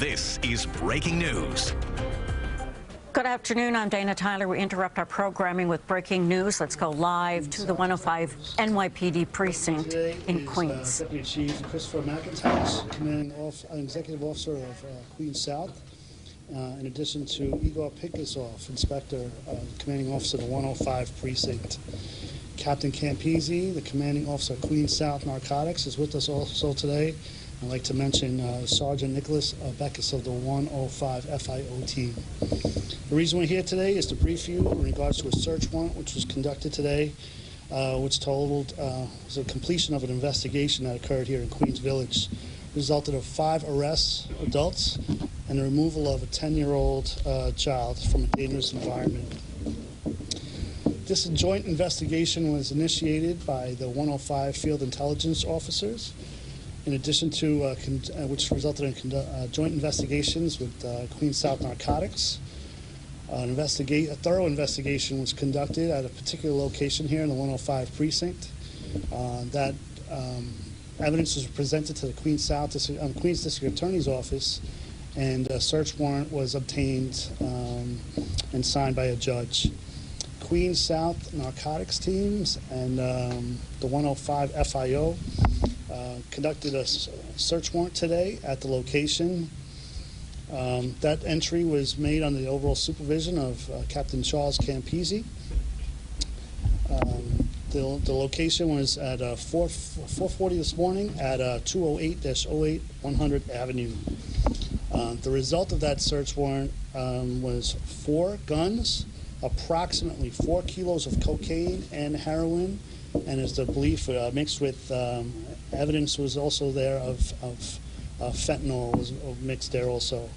This is Breaking News. Good afternoon. I'm Dana Tyler. We interrupt our programming with breaking news. Let's go live to the 105 NYPD precinct in Queens. Deputy Chief Christopher McIntosh, commanding executive officer of Queens South, in addition to Igor Pinkasov, inspector, commanding officer of the 105 precinct. Captain Campisi, the commanding officer of Queens South Narcotics, is with us also today. I'd like to mention Sergeant Nicholas Beckus of the 105 FIO team. The reason we're here today is to brief you in regards to a search warrant which was conducted today, which totaled was a completion of an investigation that occurred here in Queens Village. It resulted in 5 arrests, adults, and the removal of a 10-year-old child from a dangerous environment. This joint investigation was initiated by the 105 field intelligence officers, in addition to which resulted in joint investigations with Queens South Narcotics. A thorough investigation was conducted at a particular location here in the 105 precinct. That evidence was presented to the Queens District Attorney's Office, and a search warrant was obtained and signed by a judge. Queens South Narcotics teams and the 105 FIO conducted a search warrant today at the location. That entry was made under the overall supervision of Captain Charles Campisi. The location was at 4:40 this morning at 208-08 100th Avenue. The result of that search warrant was 4 guns, approximately 4 kilos of cocaine and heroin, and as the belief mixed with evidence was also there of fentanyl was mixed there also.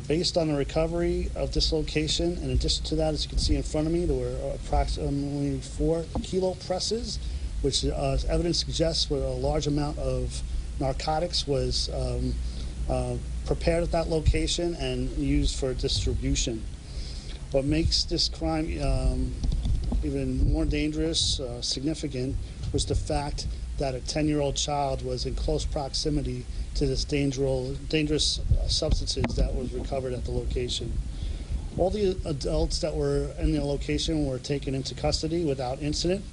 Based on the recovery of this location, in addition to that, as you can see in front of me, there were approximately 4 kilo presses, which evidence suggests where a large amount of narcotics was prepared at that location and used for distribution. What makes this crime even more dangerous, significant, was the fact that a 10-year-old child was in close proximity to this dangerous substances that was recovered at the location. All the adults that were in the location were taken into custody without incident.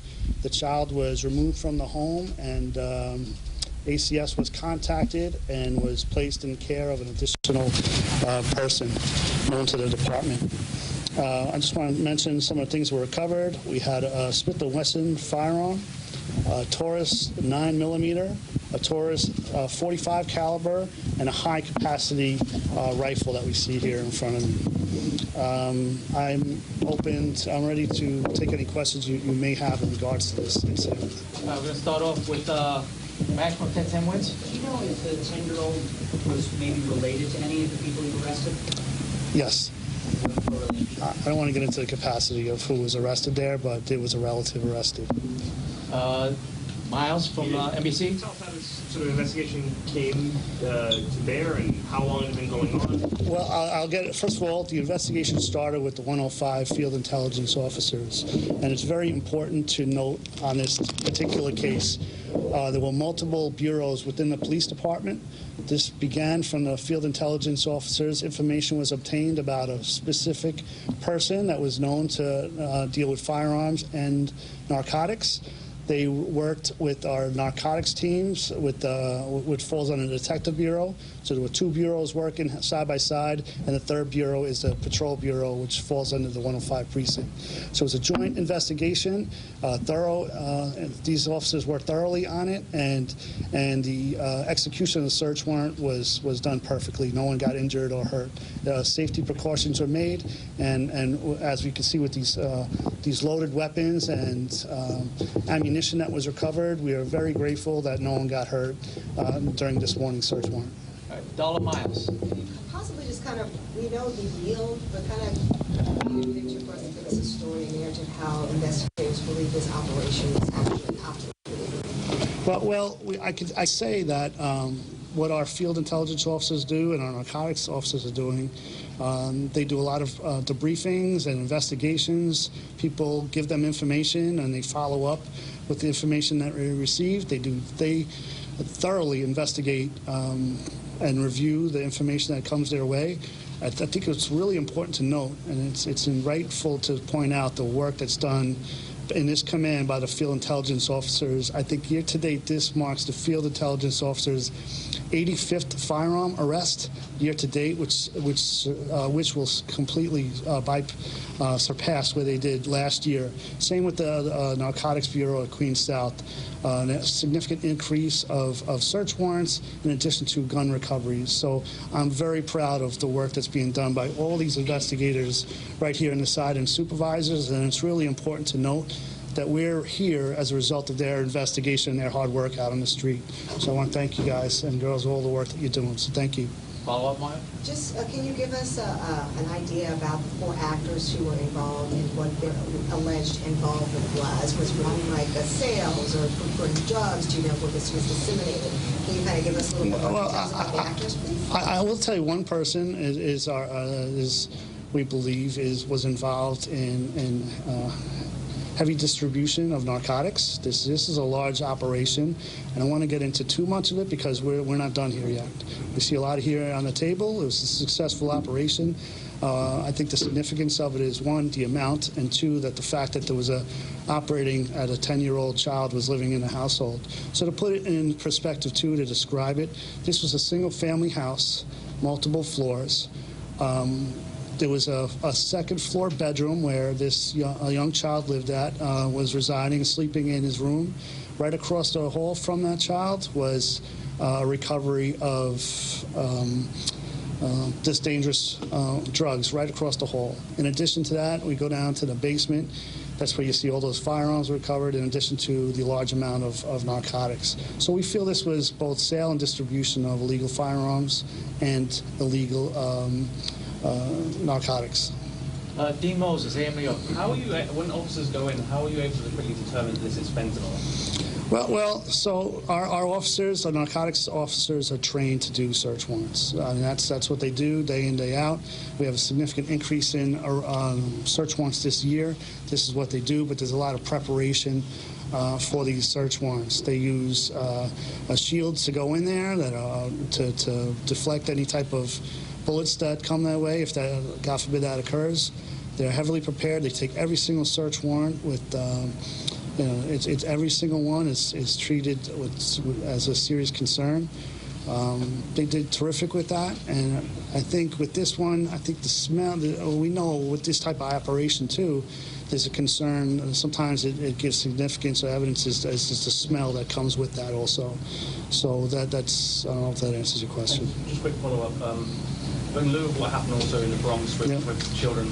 The child was removed from the home, and ACS was contacted and was placed in care of an additional person known to the department. I just want to mention some of the things that were recovered. We had a Smith & Wesson firearm, a Taurus 9mm, a Taurus 45 caliber, and a high-capacity rifle that we see here in front of me. I'm ready to take any questions you may have in regards to this incident. We're going to start off with maximum 10 wins. Do you know if the 10-year-old was maybe related to any of the people you arrested? Yes. I don't want to get into the capacity of who was arrested there, but there was a relative arrested. Miles from NBC. Tell us how this sort of investigation came to bear and how long it's been going on. Well, I'll get it. First of all, the investigation started with the 105 field intelligence officers, and it's very important to note on this particular case, there were multiple bureaus within the police department. This began from the field intelligence officers. Information was obtained about a specific person that was known to deal with firearms and narcotics. They worked with our narcotics teams, which falls under the Detective Bureau. So there were 2 bureaus working side by side, and the 3rd bureau is the Patrol Bureau, which falls under the 105 precinct. So it was a joint investigation, thorough. These officers worked thoroughly on it, and the execution of the search warrant was done perfectly. No one got injured or hurt. Safety precautions were made, and as we can see with these loaded weapons and ammunition that was recovered, we are very grateful that no one got hurt during this morning's search warrant. Dollar Miles. Possibly just kind of, we know the deal, but kind of paint a picture for us and give us a story and narrative how investigators believe this operation is actually operating. Well, I say that what our field intelligence officers do and our narcotics officers are doing, they do a lot of debriefings and investigations. People give them information and they follow up with the information that we received. They thoroughly investigate and review the information that comes their way. I think it's really important to note, and it's rightful to point out the work that's done in this command by the field intelligence officers. I think year to date, this marks the field intelligence officers' 85th firearm arrest year to date, which will completely surpass what they did last year. Same with the Narcotics Bureau at Queens South. A significant increase of search warrants in addition to gun recoveries. So I'm very proud of the work that's being done by all these investigators right here on the side and supervisors, and it's really important to note that we're here as a result of their investigation and their hard work out on the street. So I want to thank you guys and girls for all the work that you're doing. So thank you. Follow up, Maya? Just, can you give us an idea about the 4 actors who were involved and what their alleged involvement was? Was one like a sales or putting drugs? Do you know where this was disseminated? Can you kind of give us a little bit more details about the actors, please? I will tell you one person we believe was involved in heavy distribution of narcotics. This is a large operation, and I want to get into too much of it because we're not done here yet. We see a lot here on the table. It was a successful operation. I think the significance of it is, 1, the amount, and 2, that the fact that there was operating at a 10-year-old child was living in the household. So to put it in perspective, too, to describe it, this was a single-family house, multiple floors. There was a second-floor bedroom where a young child lived at, was residing, sleeping in his room. Right across the hall from that child was a recovery of this dangerous drugs right across the hall. In addition to that, we go down to the basement. That's where you see all those firearms recovered, in addition to the large amount of narcotics. So we feel this was both sale and distribution of illegal firearms and illegal narcotics. Dean Moses, AMEO, how are you, when officers go in, how are you able to quickly determine that this is fentanyl? Well, so our officers, our narcotics officers, are trained to do search warrants. That's what they do day in, day out. We have a significant increase in search warrants this year. This is what they do, but there's a lot of preparation for these search warrants. They use shields to go in there to deflect any type of bullets that come their way, if that, God forbid, that occurs. They're heavily prepared. They take every single search warrant with, it's every single one is treated as a serious concern. They did terrific with that, and I think with this one, I think the smell, we know with this type of operation too, there's a concern. Sometimes it gives significance or evidence is just the smell that comes with that also. So that's, I don't know if that answers your question. Just a quick follow-up. In lieu of what happened also in the Bronx with children,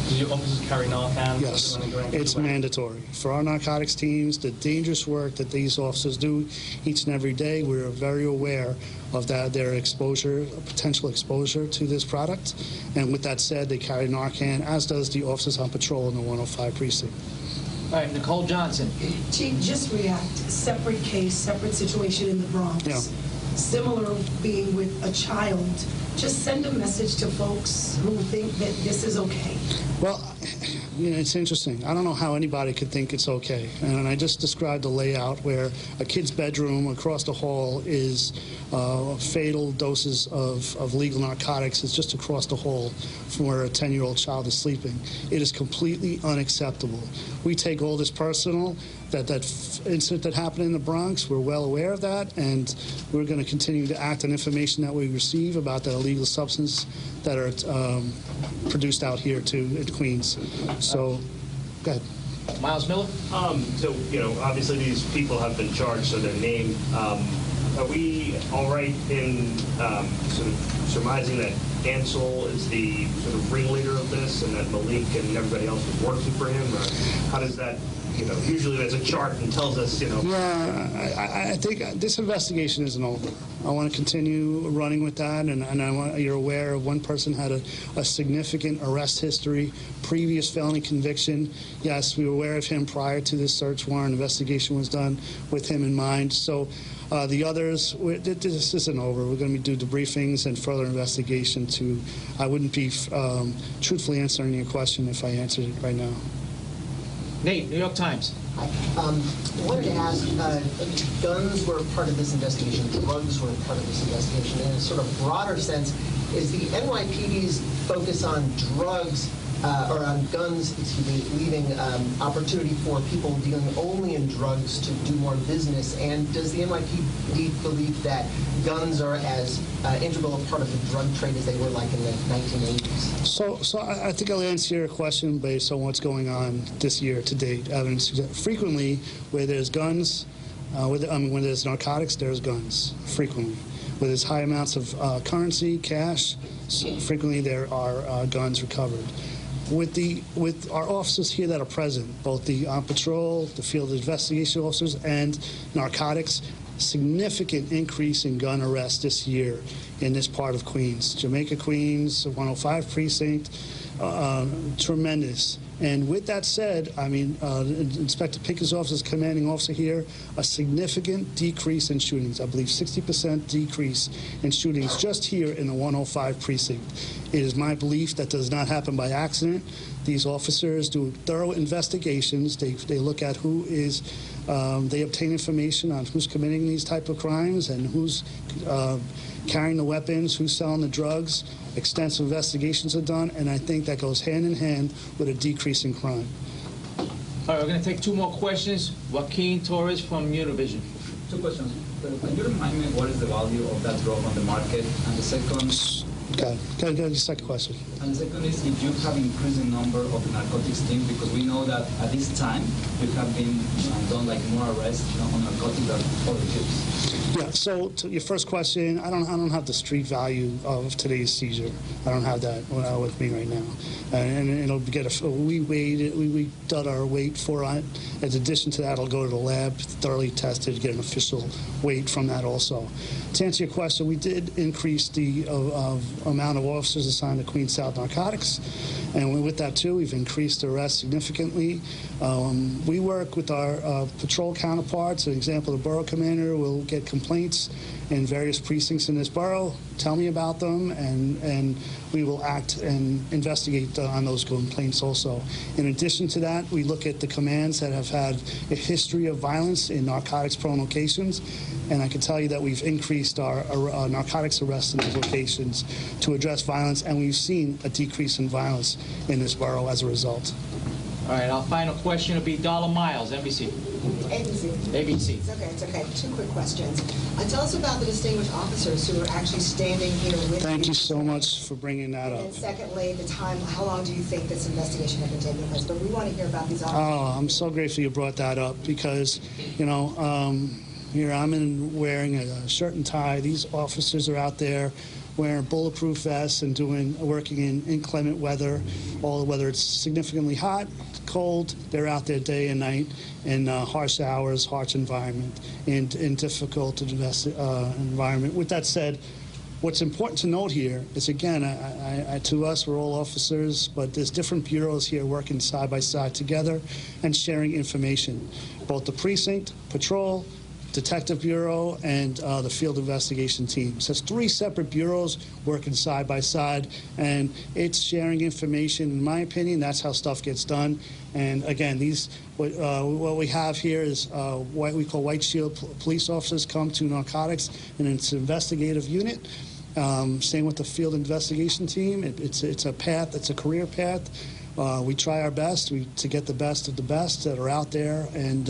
do your officers carry Narcan? Yes, it's mandatory. For our narcotics teams, the dangerous work that these officers do each and every day, we're very aware of their exposure, potential exposure to this product. And with that said, they carry Narcan, as does the officers on patrol in the 105 precinct. All right, Nicole Johnson. Chief, just react. Separate case, separate situation in the Bronx. Yeah. Similar being with a child. Just send a message to folks who think that this is okay. Well, it's interesting. I don't know how anybody could think it's okay. And I just described a layout where a kid's bedroom across the hall is fatal doses of legal narcotics. It's just across the hall from where a 10-year-old child is sleeping. It is completely unacceptable. We take all this personal. That incident that happened in the Bronx, we're well aware of that, and we're going to continue to act on information that we receive about that illegal substance that are produced out here too in Queens. So, go ahead. Miles Miller. So obviously these people have been charged, so they're named. Are we all right in sort of surmising that Ansel is the sort of ringleader of this, and that Malik and everybody else was working for him, or how does that? Usually there's a chart and tells us, Yeah, I think this investigation isn't over. I want to continue running with that, and you're aware of one person had a significant arrest history, previous felony conviction. Yes, we were aware of him prior to this search warrant. Investigation was done with him in mind. So the others, this isn't over. We're going to do debriefings and further investigation I wouldn't be truthfully answering your question if I answered it right now. Nate, New York Times. I wanted to ask, guns were part of this investigation, drugs were part of this investigation. In a sort of broader sense, is the NYPD's focus on drugs or on guns, leaving opportunity for people dealing only in drugs to do more business? And does the NYPD believe that guns are as integral a part of the drug trade as they were like in the 1980s? So I think I'll answer your question based on what's going on this year to date. Evidence frequently where there's guns, when there's narcotics, there's guns. Frequently, where there's high amounts of currency, cash, frequently there are guns recovered. With our officers here that are present, both the on patrol, the field investigation officers, and narcotics, significant increase in gun arrests this year in this part of Queens. Jamaica, Queens, 105 precinct, tremendous. And with that said, I mean, Inspector Pinker's office is commanding officer here, a significant decrease in shootings. I believe 60% decrease in shootings just here in the 105 precinct. It is my belief that does not happen by accident. These officers do thorough investigations. They look at who is, they obtain information on who's committing these type of crimes and who's carrying the weapons, who's selling the drugs. Extensive investigations are done, and I think that goes hand in hand with a decrease in crime. All right, we're going to take two more questions. Joaquin Torres from Univision. Two questions. Can you remind me what is the value of that drug on the market? And the second... Okay, go to the second question. And the second is if you have increasing number of narcotics team, because we know that at this time you have been done like more arrests on narcotics than other tips. Yeah, so to your first question, I don't have the street value of today's seizure. I don't have that with me right now. And it'll get we done our weight for it. In addition to that, it'll go to the lab, thoroughly tested, get an official weight from that also. To answer your question, we did increase the amount of officers assigned to Queens South Narcotics, and with that too, we've increased the arrests significantly. We work with our patrol counterparts. For example, the borough commander will get complaints in various precincts in this borough, tell me about them, and we will act and investigate on those complaints also. In addition to that, we look at the commands that have had a history of violence in narcotics-prone locations, and I can tell you that we've increased our narcotics arrests in those locations to address violence, and we've seen a decrease in violence in this borough as a result. All right, our final question will be Darla Miles, NBC. ABC. ABC. It's okay. Two quick questions. Tell us about the distinguished officers who are actually standing here with you. Thank you so much for bringing that up. And secondly, the time, how long do you think this investigation has been taking place? But we want to hear about these officers. Oh, I'm so grateful you brought that up because, you know, here I'm wearing a shirt and tie. These officers are out there wearing bulletproof vests and working in inclement weather, whether it's significantly hot, cold, they're out there day and night in harsh hours, harsh environment, and in difficult environment. With that said, what's important to note here is, again, to us, we're all officers, but there's different bureaus here working side by side together and sharing information. Both the precinct, patrol, Detective Bureau, and the field investigation teams. That's three separate bureaus working side by side, and it's sharing information. In my opinion, that's how stuff gets done. And again, what we have here is what we call white shield police officers come to narcotics, and it's an investigative unit. Same with the field investigation team. It's a path. It's a career path. We try our best to get the best of the best that are out there, and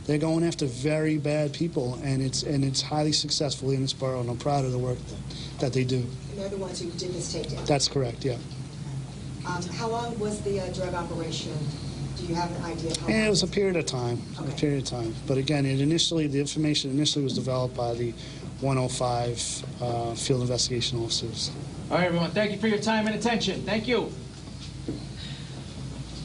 they're going after very bad people, and it's highly successful in this borough, and I'm proud of the work that they do. And they're the ones who did this takedown? That's correct, yeah. How long was the drug operation? Do you have an idea of how long? It was a period of time, Okay. But again, the information initially was developed by the 105 field investigation officers. All right, everyone, thank you for your time and attention. Thank you.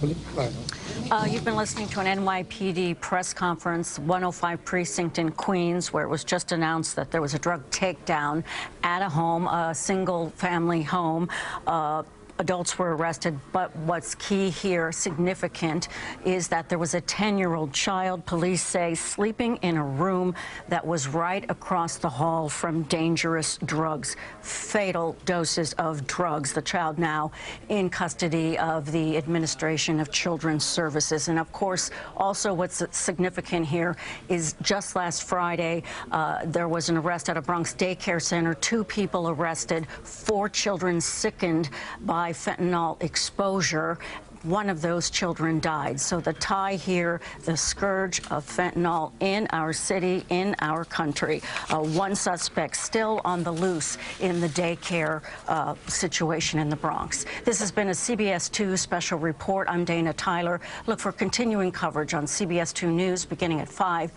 You've been listening to an NYPD press conference, 105 precinct in Queens, where it was just announced that there was a drug takedown at a home, a single-family home. adults were arrested, but what's key here, significant, is that there was a 10-year-old child, police say, sleeping in a room that was right across the hall from dangerous drugs, fatal doses of drugs. The child now in custody of the Administration of Children's Services. And of course, also what's significant here is just last Friday, there was an arrest at a Bronx daycare center. 2 people arrested, 4 children sickened by fentanyl exposure. One of those children died. So the tie here, the scourge of fentanyl in our city, in our country. 1 suspect still on the loose in the daycare situation in the Bronx. This has been a CBS 2 special report. I'm Dana Tyler. Look for continuing coverage on CBS 2 News beginning at 5.